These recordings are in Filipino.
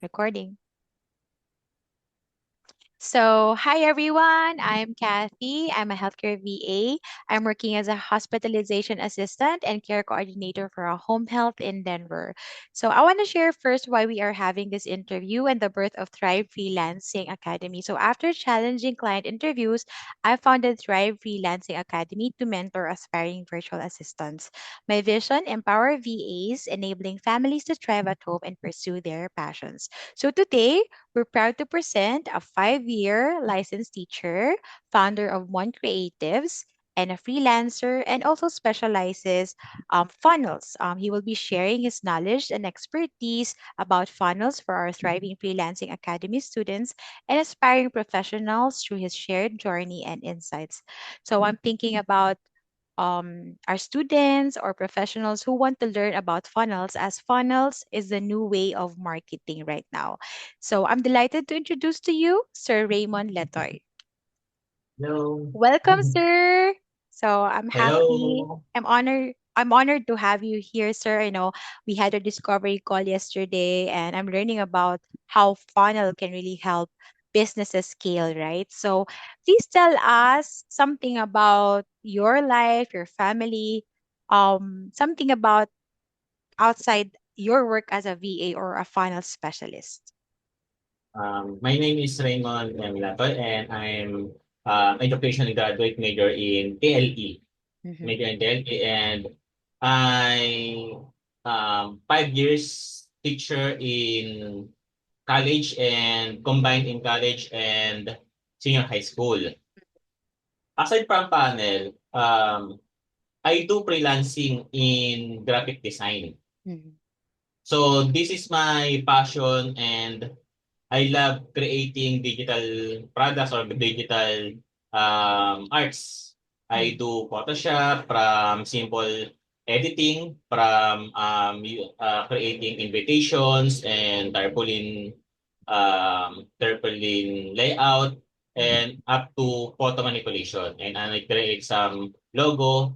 Recording. So, hi everyone. I'm Kathy. I'm a healthcare VA. I'm working as a hospitalization assistant and care coordinator for a home health in Denver. So, I want to share first why we are having this interview and the birth of Thrive Freelancing Academy. So, after challenging client interviews, I founded Thrive Freelancing Academy to mentor aspiring virtual assistants. My vision: empower VAs, enabling families to thrive at home and pursue their passions. So, today, we're proud to present a 5-year licensed teacher, founder of One Creatives, and a freelancer, and also specializes funnels. He will be sharing his knowledge and expertise about funnels for our thriving freelancing academy students and aspiring professionals through his shared journey and insights. So I'm thinking about our students or professionals who want to learn about funnels, as funnels is the new way of marketing right now. So I'm delighted to introduce to you Sir Raymond Letoy. Hello. Welcome, sir. So I'm happy. Hello. I'm honored to have you here, sir. I know we had a discovery call yesterday, and I'm learning about how funnel can really help businesses scale, right? So please tell us something about your life, your family, something about outside your work as a VA or a funnel specialist. My name is Raymond M. Latoy, and I'm educational graduate major in ALE, Mm-hmm. major in ALE, and I 5 years teacher in college and combined in college and senior high school. Aside from panel, I do freelancing in graphic design. Mm-hmm. So this is my passion, and I love creating digital products or digital arts. I do Photoshop from simple editing, from creating invitations and tarpaulin layout, and up to photo manipulation. And I create some logo.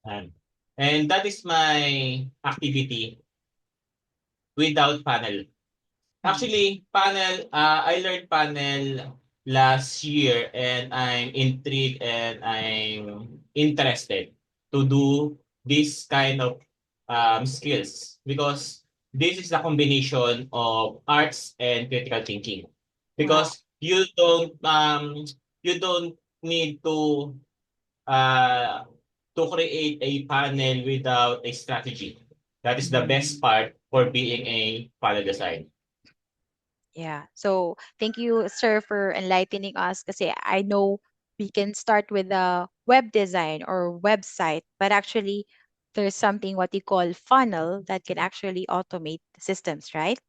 And, and that is my activity without panel. Mm-hmm. Actually, panel, I learned panel last year, and I'm intrigued and I'm interested to do this kind of skills, because this is the combination of arts and critical thinking. Wow. Because you don't need uh, to create a panel without a strategy. That is the best part for being a panel design. Yeah. So thank you, sir, for enlightening us. Kasi I know we can start with a web design or website, but actually there's something what you call funnel that can actually automate the systems, right?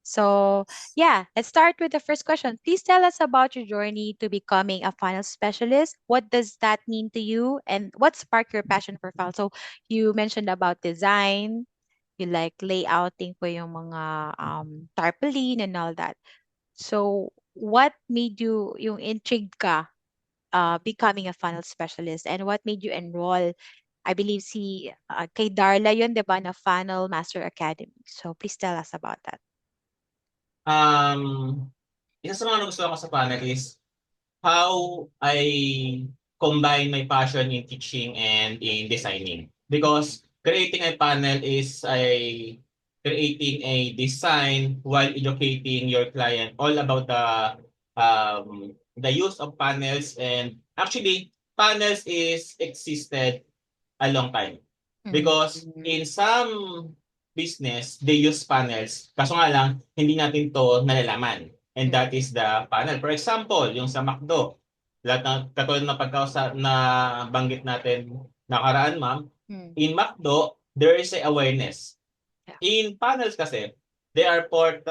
So yeah, let's start with the first question. Please tell us about your journey to becoming a funnel specialist. What does that mean to you? And what sparked your passion for funnel? So you mentioned about design, you like layouting po yung mga tarpaulin and all that. So, what made yung intrigued ka becoming a funnel specialist, and what made you enroll? I believe si kay Darla yun, 'di ba, na Funnel Master Academy. So, please tell us about that. Um, Isa sa mga nagustuhan ko sa panel is how I combine my passion in teaching and in designing. Because creating a panel is creating a design while educating your client all about the use of panels. And actually, panels is existed a long time. Because Mm-hmm. in some business, they use panels. Kaso nga lang, hindi natin to nalalaman. And that is the panel. For example, yung sa McDo, lahat ng katulad ng na banggit natin nakaraan, ma'am, Mm-hmm. in McDo, there is a awareness. Yeah. In panels kasi, there are four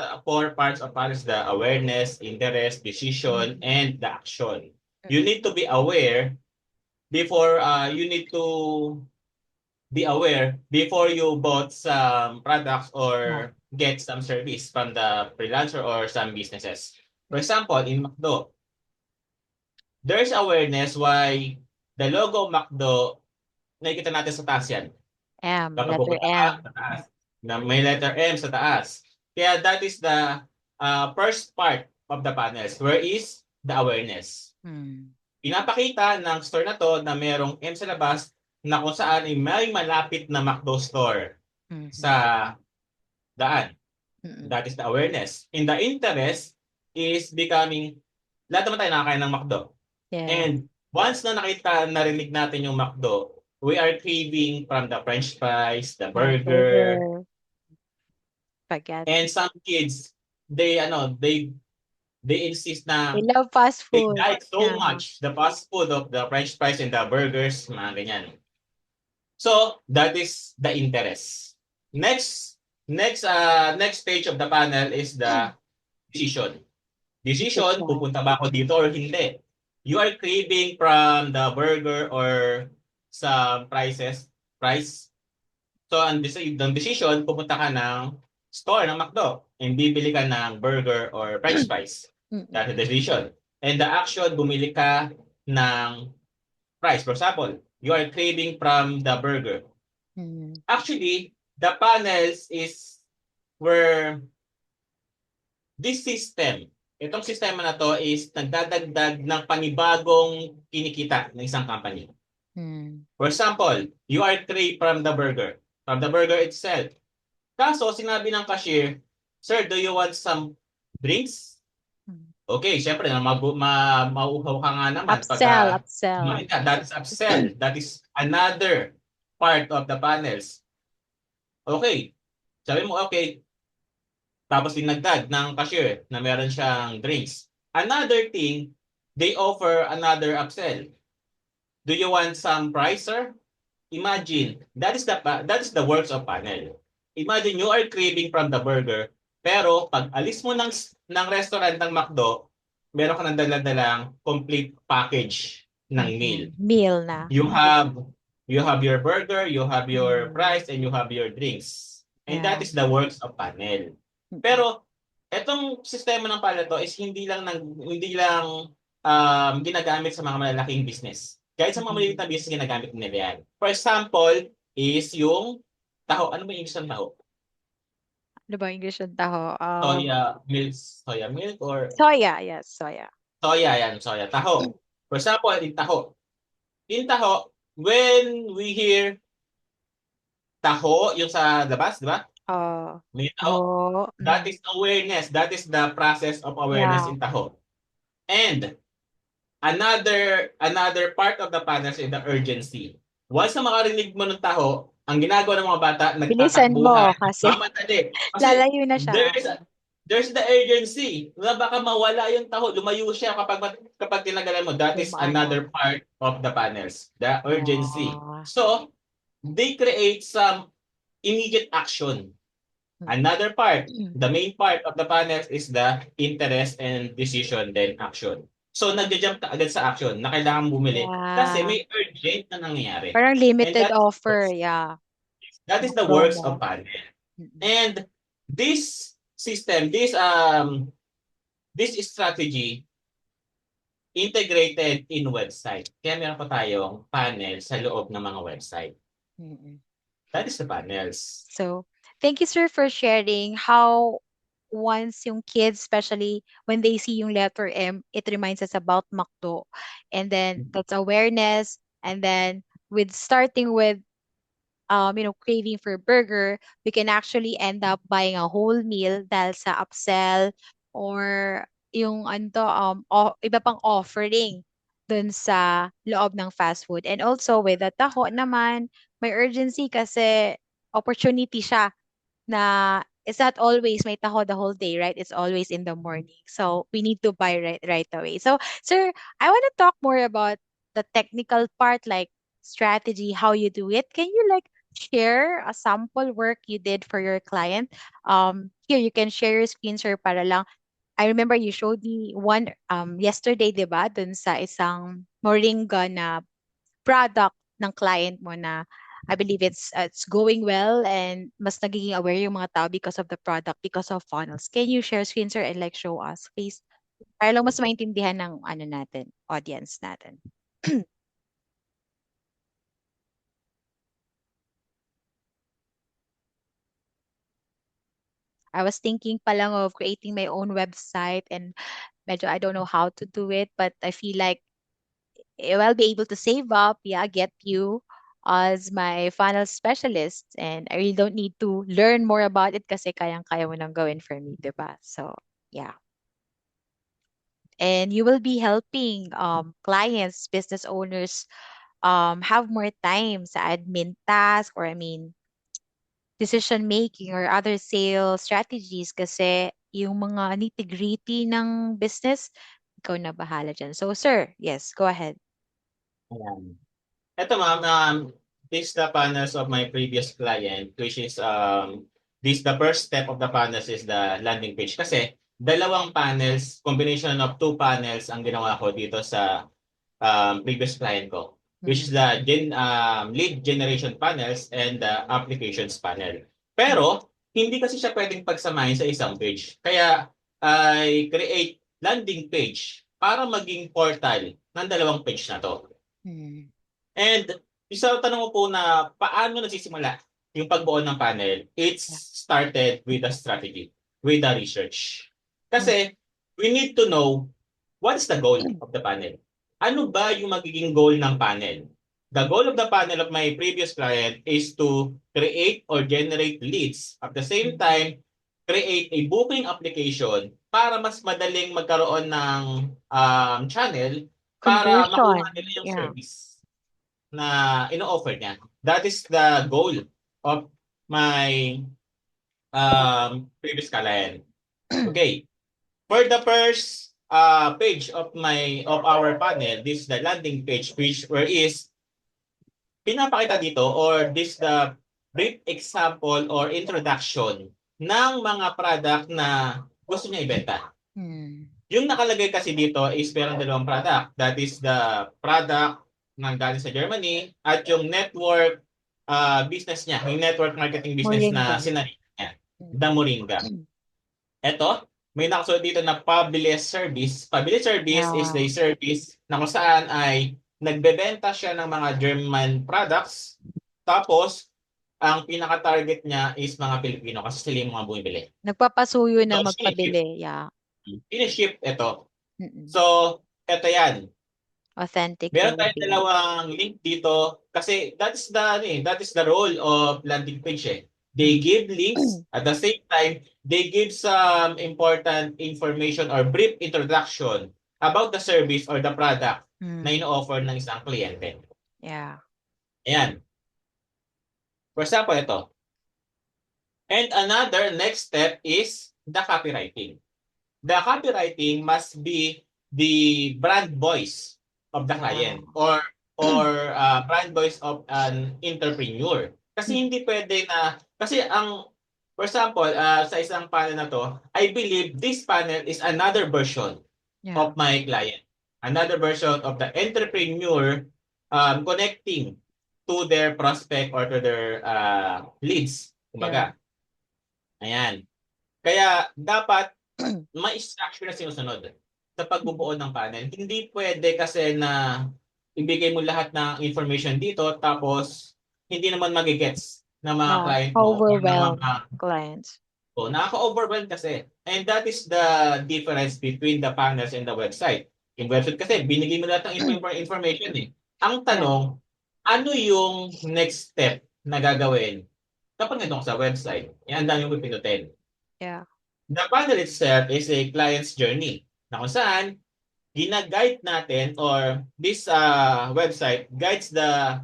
parts of panels: the awareness, interest, decision, Mm-hmm. and the action. You need to be aware before you need to be aware before you bought some products Yeah. or get some service from the freelancer or some businesses. For example, in McDo, there's awareness why the logo of McDo, nakikita natin sa taas yan. M, Kapag letter pupunta ka M. sa taas, na may letter M sa taas. Kaya that is the first part of the panels, where is the awareness. Mm. Pinapakita ng store na to na merong M sa labas na kung saan ay may malapit na McDo store sa Mhm. daan. Mm. That is the awareness. In the interest is becoming, lahat naman tayo nakakain ng McDo. Yes. And once na narinig natin yung McDo, we are craving from the French fries, the Yeah, burger, burger, and spaghetti. some kids, they insist They na love fast they food. like so Yeah. much the fast food of the French fries and the burgers, mga ganyan. So, that is the interest. Next, next stage of the panel is the decision. Decision, Decision. pupunta ba ako dito or hindi? You are craving from the burger or some price. So, ang decision, pupunta ka ng store ng McDo and bibili ka ng burger or french fries. Mm-mm. That's the decision. And the action, bumili ka ng fries. For example, you are craving from the burger. Mm. Actually, the panels is where this system, itong sistema na to is nagdadagdag ng panibagong kinikita ng isang company. Mm. For example, you are crave from the burger itself. Kaso, sinabi ng cashier, "Sir, do you want some drinks?" Mm. Okay, syempre, mauuhaw ka nga naman pagka Upsell, upsell. kumain ka. That is upsell. That is another part of the panels. Okay, sabi mo, okay, tapos dinagdag ng cashier na meron siyang drinks. Another thing, they offer another upsell. Do you want some price, sir? Imagine, that is the works of panel. Imagine you are craving from the burger, pero pag alis mo ng restaurant ng McDo, meron ka ng dala-dalang complete package ng meal. Mm-mm. Meal na. You have you have your burger, you have your Mm. fries, and you have your drinks. And that Yeah. is the works of panel. Mm-mm. Pero etong sistema ng panel to is hindi lang ginagamit sa mga malalaking business. Kahit sa mga Mm-mm. maliliit na business ginagamit nila yan. For example, is yung taho. Ano ba yung English ng taho? Ano ba English ng taho? Soya milk or Soya. Yes, soya. soya yan, soya. Taho. For example, in taho. In taho, when we hear taho, yung sa labas, di ba? Oh, May taho. taho. That Mm. is awareness. That is the process of awareness Yeah. in taho. And another part of the panel is the urgency. Once na makarinig mo ng taho, ang ginagawa ng mga bata, Bilisan nagtatakbuhan, mo kasi mamadali. Kasi lalayo na siya. there's the urgency. Na baka mawala yung taho, lumayo siya kapag tinagalan mo. That is Dumaan na. another part of the panels, the urgency. Yeah. So, they create some immediate action. Mm. Another part, the main part of the panels is the interest and decision, then action. So, nagja-jump ka agad sa action na kailangan bumili kasi Yeah. may urgent na nangyayari. Parang And limited offer. Yeah. that is the works of Promo. panel. Mm-mm. And this system, this strategy integrated in website. Kaya meron pa tayong panel sa loob ng mga website. Mm-mm. That is the panels. So, thank you, sir, for sharing how once yung kids, especially when they see yung letter M, it reminds us about McDo. And then that's awareness. And then with starting with craving for burger, we can actually end up buying a whole meal dahil sa upsell or yung iba pang offering dun sa loob ng fast food. And also with the taho naman, may urgency kasi opportunity siya na it's not always may taho the whole day, right? It's always in the morning. So we need to buy right away. So, sir, I want to talk more about the technical part, like strategy, how you do it. Can you like share a sample work you did for your client? Here you can share your screen, sir, para lang. I remember you showed me one yesterday, 'di ba? Dun sa isang moringa na product ng client mo na I believe it's going well and mas nagiging aware yung mga tao because of the product, because of funnels. Can you share screen, sir, and like show us, please? Para lang mas maintindihan ng ano natin, audience natin. I was thinking pa lang of creating my own website, and medyo I don't know how to do it, but I feel like I'll be able to save up, yeah, get you as my funnel specialist, and I really don't need to learn more about it kasi kayang-kaya mo nang gawin for me, 'di ba? So, yeah. And you will be helping clients, business owners have more time sa admin task, or I mean decision making or other sales strategies, kasi yung mga nitty-gritty ng business, ikaw na bahala dyan. So, sir, yes, go ahead. Ayan. Eto ma'am, this the panels of my previous client, which is this the first step of the panels is the landing page. Kasi dalawang panels, combination of two panels ang ginawa ko dito sa previous client ko, which is Mm. the lead generation panels and the applications panel. Pero hindi kasi siya pwedeng pagsamahin sa isang page. Kaya I create landing page para maging portal ng dalawang page na to. Mm. And isa tanong ko po na paano nagsisimula yung pagbuo ng panel? It's Yeah. started with the strategy, with the research. Mm. Kasi we need to know what's the goal of the panel. Ano ba yung magiging goal ng panel? The goal of the panel of my previous client is to create or generate leads. At the same Mm. time, create a booking application para mas madaling magkaroon ng channel para makuha Conversion. nila yung Yeah. service na ino-offer niya. That is the goal of my previous client. Okay. For the first page of our panel, this is the landing page, which where is pinapakita dito, or this the brief example or introduction ng mga product na gusto niya ibenta. Mm. Yung nakalagay kasi dito is meron dalawang product. That is the product ng galing sa Germany at yung network business niya, yung network marketing business Moringa. na sinarili niya, Mm. the Moringa. Ito, may nakasulat dito na publish service. Publish service is Yeah. the service na kung saan ay nagbebenta siya ng mga German products. Tapos, ang pinaka-target niya is mga Pilipino kasi sila yung mga bumibili. Nagpapasuyo So, na magpabili. Yeah. siniship ito. Mm-mm. So, ito yan. Authentic Meron tayong Filipino. dalawang link dito kasi that is the role of landing page eh. They Mm. give links at the same time they give some important information or brief introduction about the service or the product na Mm. ino-offer ng isang kliyente. Yeah. Ayan. For example, ito. And another next step is the copywriting. The copywriting must be the brand voice of the Yeah. client or brand voice of an entrepreneur. Kasi Mm. hindi pwede na kasi ang for example, sa isang panel na to, I believe this panel is another version Yeah. of my client. Another version of the entrepreneur connecting to their prospect or to their leads. Yeah. Kumbaga, ayan. Kaya dapat may structure na sinusunod sa Mm. pagbubuo ng panel. Hindi pwede kasi na ibigay mo lahat ng information dito tapos hindi naman magigets ng mga Yeah. client mo or ng mga Overwhelm clients. nakaka-overwhelm kasi. And that is the difference between the panels and the website. Yung website kasi binigay mo lahat ng information eh. Ang Yeah. tanong, ano yung next step na gagawin kapag nandun ka sa website? Yan ang dami yung pipinutin. Yeah. The panel itself is a client's journey na kung saan gina-guide natin or this website guides the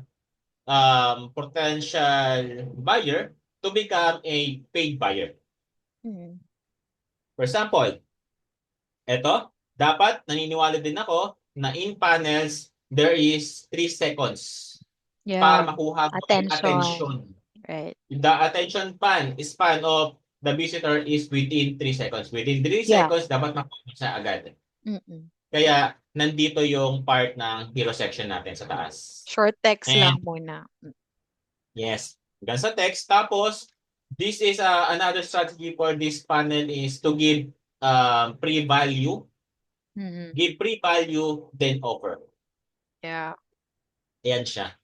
potential buyer to become a paid buyer. Mm. For example, eto, dapat naniniwala din ako na in panels, there is 3 seconds para Yeah. makuha mo yung attention. Attention. Right. The attention span of the visitor is within 3 seconds. Within 3 Yeah. seconds, dapat makuha mo siya agad. Mm-mm. Kaya nandito yung part ng hero section natin sa taas. Short text And lang muna. yes, hanggang sa text. Tapos, this is another strategy for this panel is to give pre-value. Mm-hmm. Give pre-value, then offer. Yeah. Ayan siya.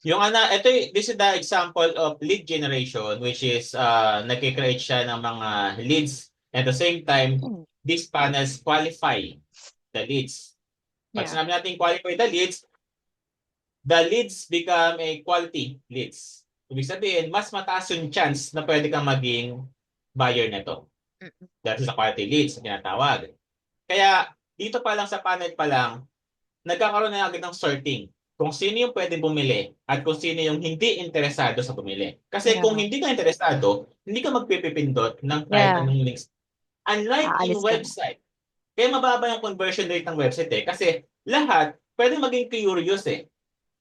This is the example of lead generation, which is nagkikreate siya ng mga leads. At the same time, Mm. these panels qualify the leads. Pag Yeah. sinabi natin qualify the leads become a quality leads. Ibig sabihin, mas mataas yung chance na pwede kang maging buyer nito. Mm-mm. That is the quality leads na tinatawag. Kaya dito pa lang sa panel pa lang, nagkakaroon na agad ng sorting kung sino yung pwedeng bumili at kung sino yung hindi interesado sa bumili. Kasi kung Yeah. hindi ka interesado, hindi ka magpipindot ng kahit Yeah. anong links. Unlike in Aalis ka na. website, kaya mababa yung conversion rate ng website kasi lahat pwede maging curious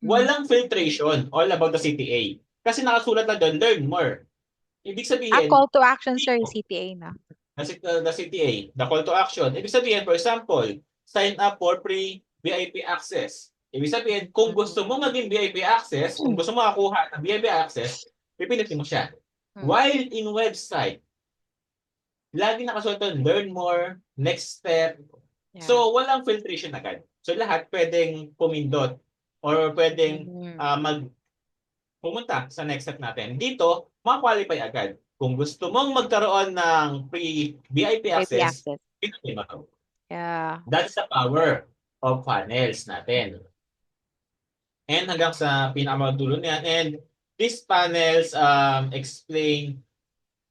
Mm. Walang filtration all about the CTA. Kasi nakasulat na doon, learn more. Ibig sabihin, Call to action, sir, CPA na. the CTA, the call to action. Ibig sabihin, for example, sign up for free VIP access. Ibig sabihin, kung gusto mo maging VIP access, kung Mm. gusto mo makakuha ng VIP access, pipilitin mo siya. Mm. While in website, lagi nakasulat doon, learn more, next step. Yeah. So, walang filtration agad. So, lahat pwedeng pumindot or pwedeng Mm. pumunta sa next step natin. Dito, ma-qualify agad. Kung gusto mong magkaroon ng free VIP VIP access, access. pinatay mo to. Yeah. That's the power of funnels natin. And hanggang sa pinakadulo niyan. And these panels explain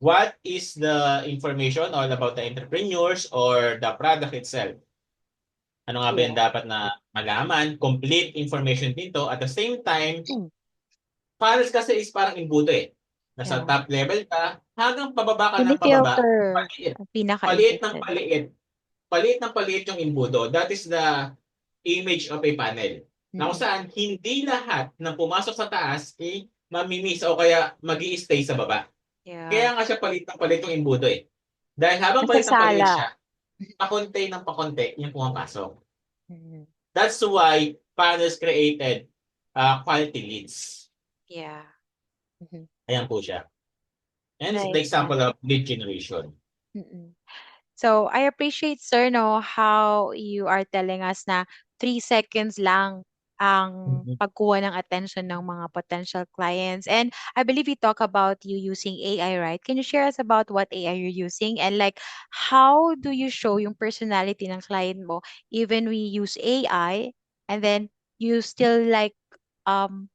what is the information all about the entrepreneurs or the product itself. Ano nga ba yung Yeah. dapat na malaman? Complete information dito. At the same time, Mm. funnels kasi is parang imbuto Nasa Yeah. top level ka, hanggang pababa ka ng pababa, Pinifilter paliit. ang Paliit ng pinaka-interested. paliit. Paliit ng paliit yung imbudo. That is the image of a panel. Na kung Mm-mm. saan, hindi lahat ng pumasok sa taas mamimiss o kaya mag stay sa baba. Yeah. Kaya nga siya palit ng palit yung imbudo Dahil habang palit ng palit Nasasala. siya, pakonti ng pakonti yung pumapasok. Mm. That's why panels created quality leads. Yeah. Mhm. Ayan po siya. And it's the Nice. example of lead generation. Mm-mm. So, I appreciate, sir, no, how you are telling us na 3 seconds lang ang Mhm. pagkuha ng attention ng mga potential clients. And I believe you talk about you using AI, right? Can you share us about what AI you're using and like how do you show yung personality ng client mo even we use AI and then you still like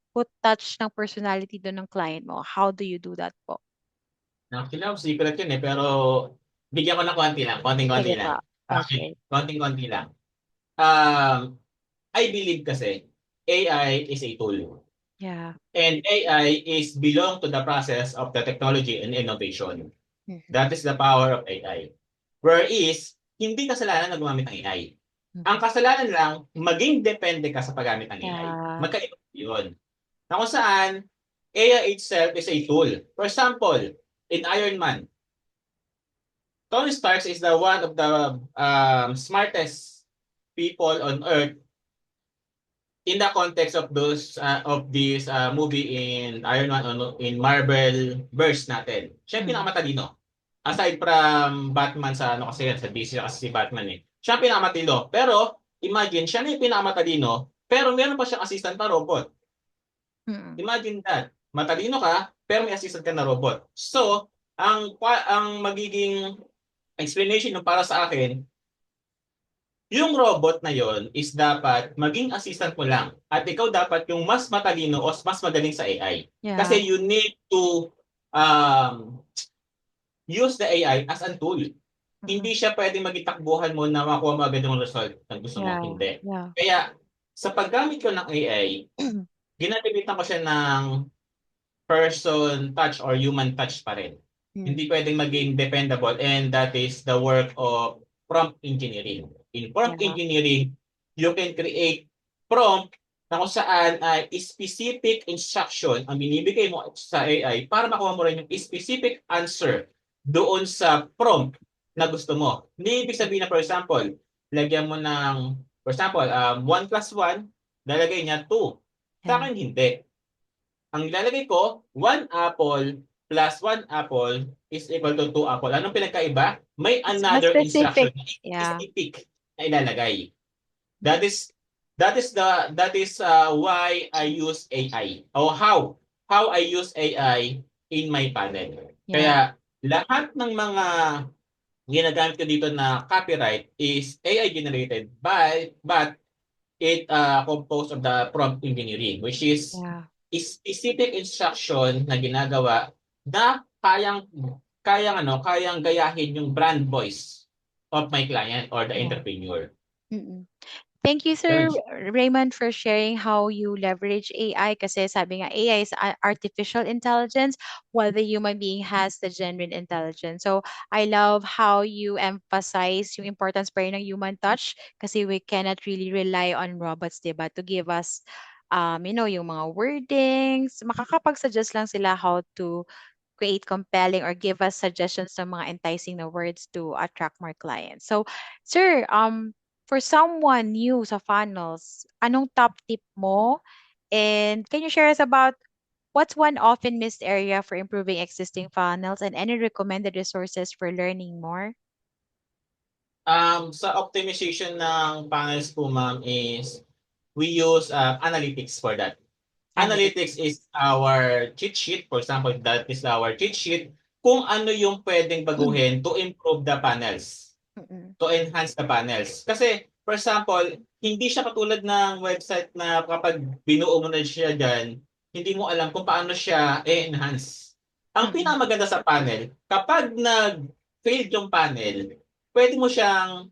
put touch ng personality doon ng client mo? How do you do that po? Actually, secret yun pero bigyan ko ng konti lang, konting-konti Sige lang. pa. Actually, Okay. konting-konti lang. Um, I believe kasi AI is a tool. Yeah. And AI is belong to the process of the technology and innovation. Mhm. That is the power of AI. Whereas, hindi kasalanan na gumamit ng AI. Ang Mhm. kasalanan lang, maging depende ka sa paggamit ng AI. Yeah. Magkaiba yun. Na kung saan, AI itself is a tool. For example, in Iron Man, Tony Stark is the one of the smartest people on Earth in the context of those of this movie in Iron Man in Marvel verse natin. Siya yung Mhm. pinakamatalino. Aside from Batman sa ano kasi yan, sa DC kasi si Batman Siya ang pinakamatalino. Pero imagine, siya na yung pinakamatalino, pero meron pa siyang assistant na robot. Mm. Imagine that. Matalino ka, pero may assistant ka na robot. So, ang magiging explanation ng para sa akin, yung robot na yon is dapat maging assistant mo lang. At ikaw dapat yung mas matalino o mas magaling sa AI. Kasi Yeah. you need to um, use the AI as a tool. Hindi Mm. siya pwedeng maging takbuhan mo na makuha mo agad yung result na gusto mo. Yeah. Hindi. Yeah. Kaya sa paggamit ko ng AI, ginagamitan ko siya ng person touch or human touch pa rin. Mm. Hindi pwedeng maging dependable and that is the work of prompt engineering. In prompt Yeah. engineering, you can create prompt na kung saan ay specific instruction ang binibigay mo sa AI para makuha mo rin yung specific answer doon sa prompt na gusto mo. Hindi ibig sabihin na, for example, lagyan mo ng, for example, 1 plus 1, lalagay niya 2. Sa Yeah. akin, hindi. Ang ilalagay ko, 1 apple plus 1 apple is equal to 2 apple. Anong pinagkaiba? May It's mas another instruction specific. na Yeah. specific na ilalagay. That is that is why I use AI o how I use AI in my panel. Yeah. Kaya lahat ng mga ginagamit ko dito na copyright is AI generated but it composed of the prompt engineering, which Yeah. is specific instruction na ginagawa na kayang gayahin yung brand voice of my client or the Yeah. entrepreneur. Mm. Thank you, Ganun Sir siya. Raymond, for sharing how you leverage AI. Kasi sabi nga, AI is artificial intelligence, while the human being has the genuine intelligence. So, I love how you emphasize yung importance pa rin ng human touch kasi we cannot really rely on robots, diba, to give us, yung mga wordings. Makakapag-suggest lang sila how to create compelling or give us suggestions ng mga enticing na words to attract more clients. So, sir, for someone new sa funnels, anong top tip mo? And can you share us about what's one often missed area for improving existing funnels and any recommended resources for learning more? Sa optimization ng panels po, ma'am, is we use analytics for that. Analytics. Analytics is our cheat sheet. For example, that is our cheat sheet kung ano yung pwedeng baguhin to improve the panels, Mm-mm. to enhance the panels. Kasi, for example, hindi siya katulad ng website na kapag binuo mo na siya dyan, hindi mo alam kung paano siya i-enhance. Ang Mm-mm. pinakamaganda sa panel, kapag nag-failed yung panel, pwede mo siyang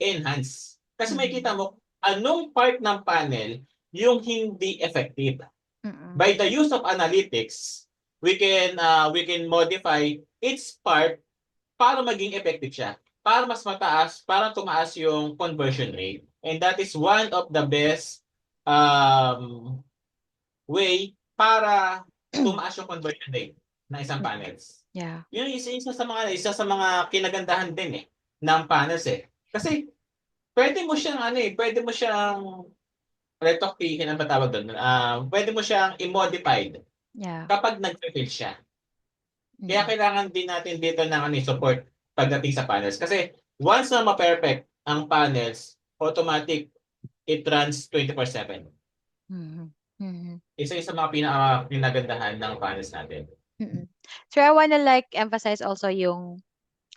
enhance. Kasi Mm-mm. makikita mo anong part ng panel yung hindi effective. Mm-mm. By the use of analytics, we can modify its part para maging effective siya. Para mas mataas, para tumaas yung conversion rate. And that is one of the best um, way para tumaas yung conversion rate ng isang Mm-mm. panels. Yeah. Yun isa sa mga kinagandahan din ng panels Kasi pwede mo siyang retokpihin ang patawag doon. Pwede mo siyang i-modified Yeah. kapag nag-fail siya. Kaya Mm-mm. kailangan din natin dito ng support pagdating sa panels. Kasi once na ma-perfect ang panels, automatic it runs 24/7. Mm-mm. Mm-mm. Isa sa mga pinagandahan ng panels natin. Mm-mm. So I wanna like emphasize also yung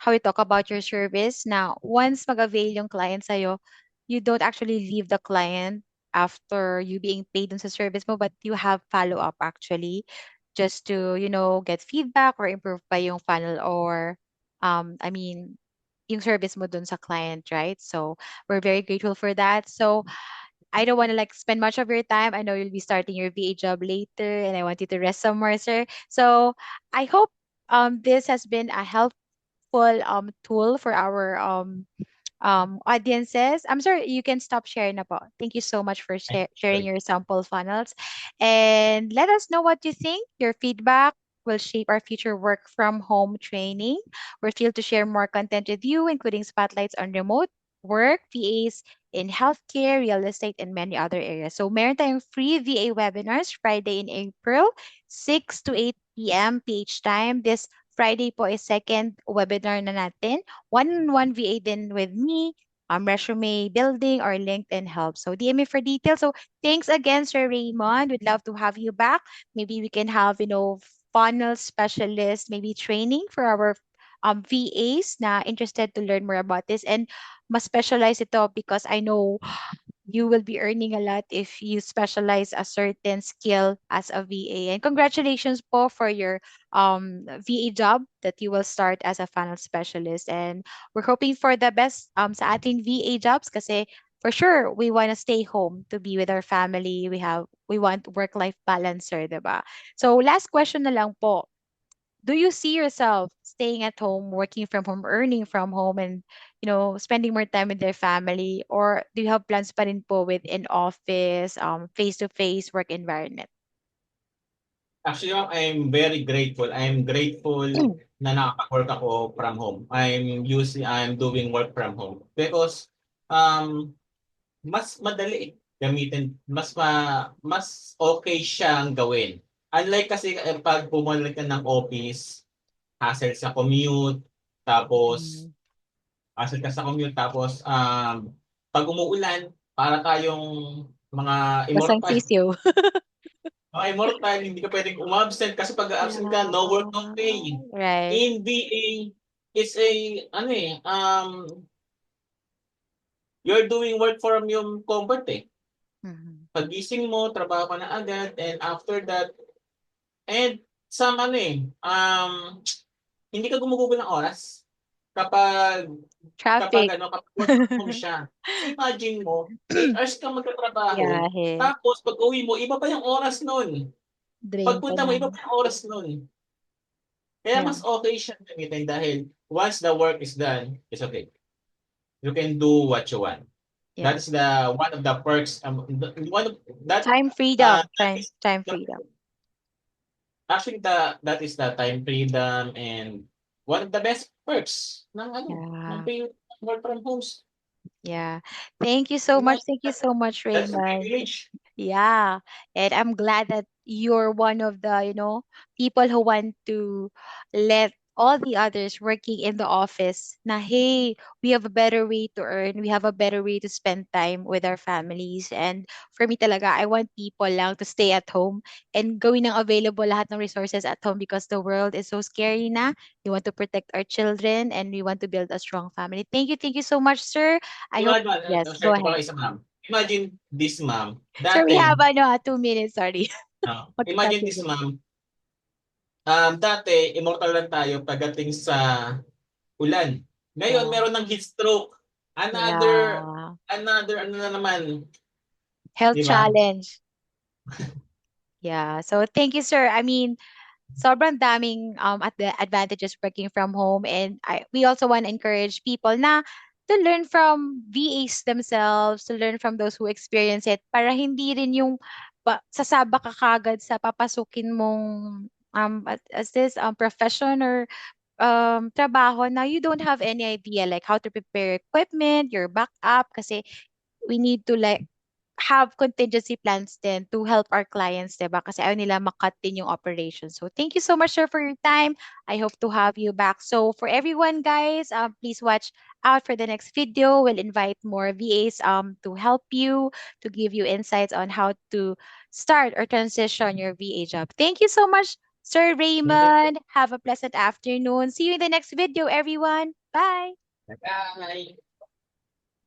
how you talk about your service. Now, once mag-avail yung client sa'yo, you don't actually leave the client after you being paid dun sa service mo, but you have follow-up actually just to, get feedback or improve pa yung funnel or, I mean, yung service mo dun sa client, right? So, we're very grateful for that. So, I don't want to like spend much of your time. I know you'll be starting your VA job later and I want you to rest somewhere, sir. So, I hope this has been a helpful tool for our audiences. I'm sorry, you can stop sharing about. Thank you so much for sharing your sample funnels. And let us know what you think. Your feedback will shape our future work from home training. We're thrilled to share more content with you, including spotlights on remote work, VAs in healthcare, real estate, and many other areas. So, meron tayong free VA webinars Friday in April, 6 to 8 p.m. PH time. This Friday po is second webinar na natin. One-on-one VA din with me, resume building or LinkedIn help. So DM me for details. So thanks again, Sir Raymond. We'd love to have you back. Maybe we can have, funnel specialist, maybe training for our VAs na interested to learn more about this and mas specialize ito because I know you will be earning a lot if you specialize a certain skill as a VA. And congratulations po for your VA job that you will start as a funnel specialist. And we're hoping for the best sa ating VA jobs kasi for sure we want to stay home to be with our family. We want work-life balance, sir, 'di ba? So last question na lang po. Do you see yourself staying at home, working from home, earning from home, and spending more time with their family, or do you have plans pa rin po with in office, face-to-face work environment? Actually, ma'am, I'm grateful na nakaka-work ako from home. I'm doing work from home because um mas madali gamitin, mas okay siyang gawin. Unlike kasi pag bumalik ka ng office, hassle sa commute, tapos Mm. hassle ka sa commute, tapos pag umuulan, para tayong mga Basang immortal. sisiyo. Mga immortal, hindi ka pwedeng umabsent kasi pag absent ka, Yeah. no work, no pay. Right. In VA, it's a, ano eh, you're doing work from yung comfort eh. Mhm. Pagising mo, trabaho ka na agad, and after that, and some ano eh, hindi ka gumugugol ng oras kapag Traffic. kapag work from home siya. Kasi imagine mo, 8 hours ka magtatrabaho, Biyahe. tapos pag uwi mo, iba pa yung oras nun. Drain ka Pagpunta mo, na. iba pa yung oras nun. Kaya Yeah. mas okay siya gamitin dahil once the work is done, it's okay. You can do what you want. That Yeah. is the one of the perks. One of that Time freedom. that is Time the, freedom. actually that is the time freedom and one of the best perks ng ng Yeah. pay work from homes. Yeah. Thank you so much. Imagine Thank you that. so much, That's a Raymond. privilege. Yeah. And I'm glad that you're one of the, people who want to let all the others working in the office na, hey, we have a better way to earn. We have a better way to spend time with our families. And for me talaga, I want people lang to stay at home and gawin ng available lahat ng resources at home because the world is so scary na. We want to protect our children and we want to build a strong family. Thank you so much, sir. I hope, yes, go Share ko ahead. pa isa ma'am. Imagine this ma'am, Sir, we dati, have 2 minutes, sorry. Magka-cut imagine yung this video. ma'am, dati immortal lang tayo pagdating sa ulan. Ngayon Yeah. meron ng heat stroke. Another Yeah. another ano na naman, Health 'di ba? challenge. Yeah. So thank you, sir. I mean, sobrang daming at the advantages working from home, and we also want to encourage people na to learn from VAs themselves, to learn from those who experience it para hindi rin yung sasaba ka kagad sa papasukin mong as this profession or trabaho na you don't have any idea like how to prepare equipment, your backup kasi we need to like have contingency plans then to help our clients, 'di ba? Kasi ayaw nila makat din yung operation. So thank you so much, sir, for your time. I hope to have you back. So for everyone, guys, please watch out for the next video. We'll invite more VAs to help you, to give you insights on how to start or transition your VA job. Thank you so much, Sir Raymond. Have a pleasant afternoon. See you in the next video, everyone. Bye. Bye.